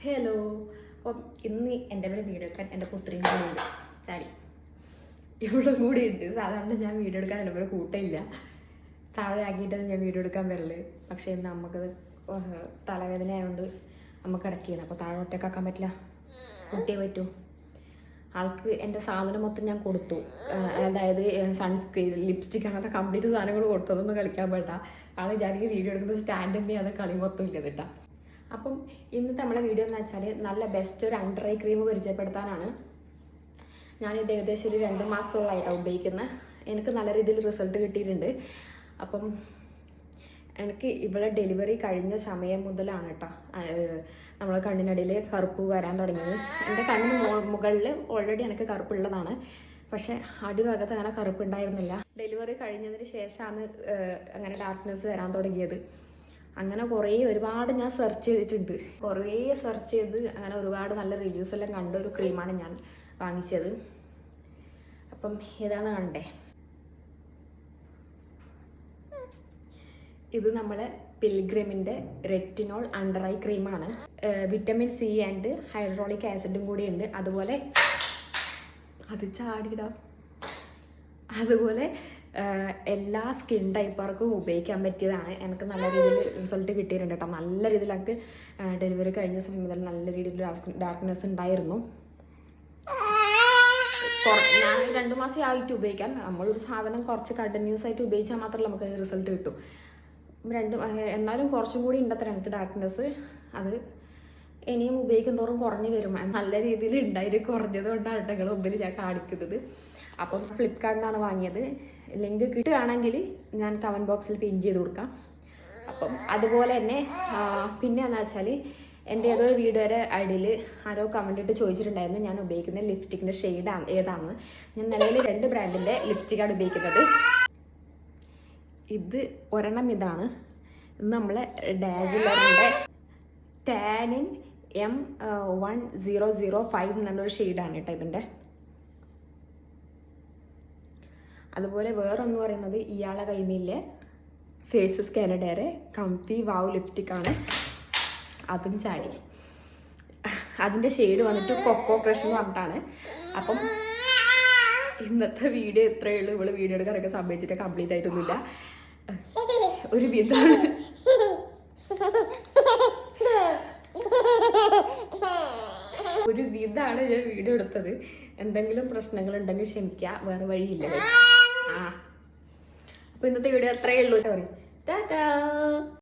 Hello. അപ്പം ഇന്ന് എൻ്റെ പേര് വീഡിയോ എടുക്കാൻ എൻ്റെ പുത്രിയും കൂടി ഉണ്ട്. ചാടി ഇവിടെ കൂടി ഉണ്ട്. സാധാരണ ഞാൻ വീഡിയോ എടുക്കാൻ എൻ്റെ പേര് കൂട്ടയില്ല, താഴെ ആക്കിയിട്ടാണ് ഞാൻ വീഡിയോ എടുക്കാൻ വരല്. പക്ഷേ ഇന്ന് നമുക്കത് തലവേദന ആയതുകൊണ്ട് നമുക്ക് കിടക്കുകയാണ്. അപ്പോൾ താഴെ ഒറ്റക്കാക്കാൻ പറ്റില്ല, കുട്ടിയെ പറ്റൂ. ആൾക്ക് എൻ്റെ സാധനം മൊത്തം ഞാൻ കൊടുത്തു. അതായത് സൺസ്ക്രീൻ, ലിപ്സ്റ്റിക്, അങ്ങനത്തെ കംപ്ലീറ്റ് സാധനങ്ങൾ കൊടുത്തതൊന്നും കളിക്കാൻ പറ്റാ. ആൾ വിചാരിക്കും വീഡിയോ എടുക്കുന്നത് സ്റ്റാൻഡിൻ്റെ അത് കളി മൊത്തം ഇല്ല കേട്ടാ. അപ്പം ഇന്നത്തെ നമ്മളെ വീഡിയോ എന്ന് വെച്ചാൽ നല്ല ബെസ്റ്റ് ഒരു അണ്ടർ ഐ ക്രീം പരിചയപ്പെടുത്താനാണ്. ഞാനിത് ഏകദേശം ഒരു 2 മാസത്തോളമായിട്ടാണ് ഉപയോഗിക്കുന്നത്. എനിക്ക് നല്ല രീതിയിൽ റിസൾട്ട് കിട്ടിയിട്ടുണ്ട്. അപ്പം എനിക്ക് ഇവിടെ ഡെലിവറി കഴിഞ്ഞ സമയം മുതലാണ് കേട്ടോ നമ്മളെ കണ്ണിനടിയിൽ കറുപ്പ് വരാൻ തുടങ്ങിയത്. എൻ്റെ കണ്ണിന് മുകളിൽ ഓൾറെഡി എനിക്ക് കറുപ്പുള്ളതാണ്, പക്ഷെ അടിഭാഗത്ത് അങ്ങനെ കറുപ്പ് ഉണ്ടായിരുന്നില്ല. ഡെലിവറി കഴിഞ്ഞതിന് ശേഷമാണ് അങ്ങനെ ഡാർക്ക്നെസ് വരാൻ തുടങ്ങിയത്. അങ്ങനെ ഒരുപാട് ഞാൻ സെർച്ച് ചെയ്തിട്ടുണ്ട്. കുറേ സെർച്ച് ചെയ്ത് അങ്ങനെ ഒരുപാട് നല്ല റിവ്യൂസ് എല്ലാം കണ്ട ഒരു ക്രീമാണ് ഞാൻ വാങ്ങിച്ചത്. അപ്പം ഏതാണ് കണ്ടേ, ഇത് നമ്മളെ പിൽഗ്രിമിൻ്റെ റെറ്റിനോൾ അണ്ടർ ഐ ക്രീമാണ്. വിറ്റമിൻ സി ആൻഡ് ഹൈഡ്രോളിക് ആസിഡും കൂടി ഉണ്ട്. അതുപോലെ എല്ലാ സ്കിൻ ടൈപ്പർക്കും ഉപയോഗിക്കാൻ പറ്റിയതാണ്. എനിക്ക് നല്ല രീതിയിൽ റിസൾട്ട് കിട്ടിയിട്ടുണ്ട് കേട്ടോ. നല്ല രീതിയിൽ എനിക്ക് ഡെലിവറി കഴിഞ്ഞ സമയം മുതൽ നല്ല രീതിയിൽ ഡാർക്ക്നെസ് ഉണ്ടായിരുന്നു. ഞാൻ 2 മാസം ആയിട്ട് ഉപയോഗിക്കാൻ, നമ്മളൊരു സാധനം കുറച്ച് കണ്ടിന്യൂസ് ആയിട്ട് ഉപയോഗിച്ചാൽ മാത്രമല്ല നമുക്ക് റിസൾട്ട് കിട്ടും. എന്നാലും കുറച്ചും കൂടി ഉണ്ടത്ര എനിക്ക് ഡാർക്ക്നെസ്. അത് ഇനിയും ഉപയോഗിക്കും തോറും കുറഞ്ഞു വരും. നല്ല രീതിയിൽ ഉണ്ടായിട്ട് കുറഞ്ഞത് കൊണ്ടാണ് നിങ്ങളുടെ മുമ്പിൽ ഞാൻ കാണിക്കുന്നത്. അപ്പം ഫ്ലിപ്കാർട്ടിനാണ് വാങ്ങിയത്. ലിങ്ക് കിട്ടുകയാണെങ്കിൽ ഞാൻ കമൻറ്റ് ബോക്സിൽ പിൻ ചെയ്ത് കൊടുക്കാം. അപ്പം അതുപോലെ തന്നെ പിന്നെ എന്താ വെച്ചാൽ എൻ്റെ ഏതൊരു വീഡിയോയുടെ അടിയിൽ ആരോ കമൻ്റ് ഇട്ട് ചോദിച്ചിട്ടുണ്ടായിരുന്നു ഞാൻ ഉപയോഗിക്കുന്ന ലിപ്സ്റ്റിക്കിൻ്റെ ഷെയ്ഡ് ഏതാണെന്ന്. ഞാൻ നിലവിൽ 2 ബ്രാൻഡിൻ്റെ ലിപ്സ്റ്റിക്കാണ് ഉപയോഗിക്കുന്നത്. ഇത് ഒരെണ്ണം ഇതാണ്. ഇത് നമ്മളെ ഡാസിലറിൻ്റെ ടാനിൻ M1005 എന്നുള്ളൊരു ഷെയ്ഡാണ് കേട്ടോ ഇതിൻ്റെ. അതുപോലെ വേറൊന്ന് പറയുന്നത് ഇയാളെ കൈമിലെ ഫേസസ് കാനഡയുടെ കംഫി വാവ് ലിപ്സ്റ്റിക്കാണ്. അതും ചാടി. അതിൻ്റെ ഷെയ്ഡ് വന്നിട്ട് കൊക്കോ ക്രഷ് എന്ന് പറഞ്ഞിട്ടാണ്. അപ്പം ഇന്നത്തെ വീഡിയോ ഇത്രയേ ഉള്ളൂ. ഇവള് വീഡിയോ എടുക്കാനൊക്കെ സംഭവിച്ചിട്ട് കംപ്ലീറ്റ് ആയിട്ടൊന്നുമില്ല. ഒരു വിധാണ് ഞാൻ വീഡിയോ എടുത്തത്. എന്തെങ്കിലും പ്രശ്നങ്ങൾ ഉണ്ടെങ്കിൽ ക്ഷമിക്കുക, വേറെ വഴിയില്ല. അപ്പൊ ഇന്നത്തെ വീഡിയോ അത്രയേ ഉള്ളൂ. ടാറ്റാ.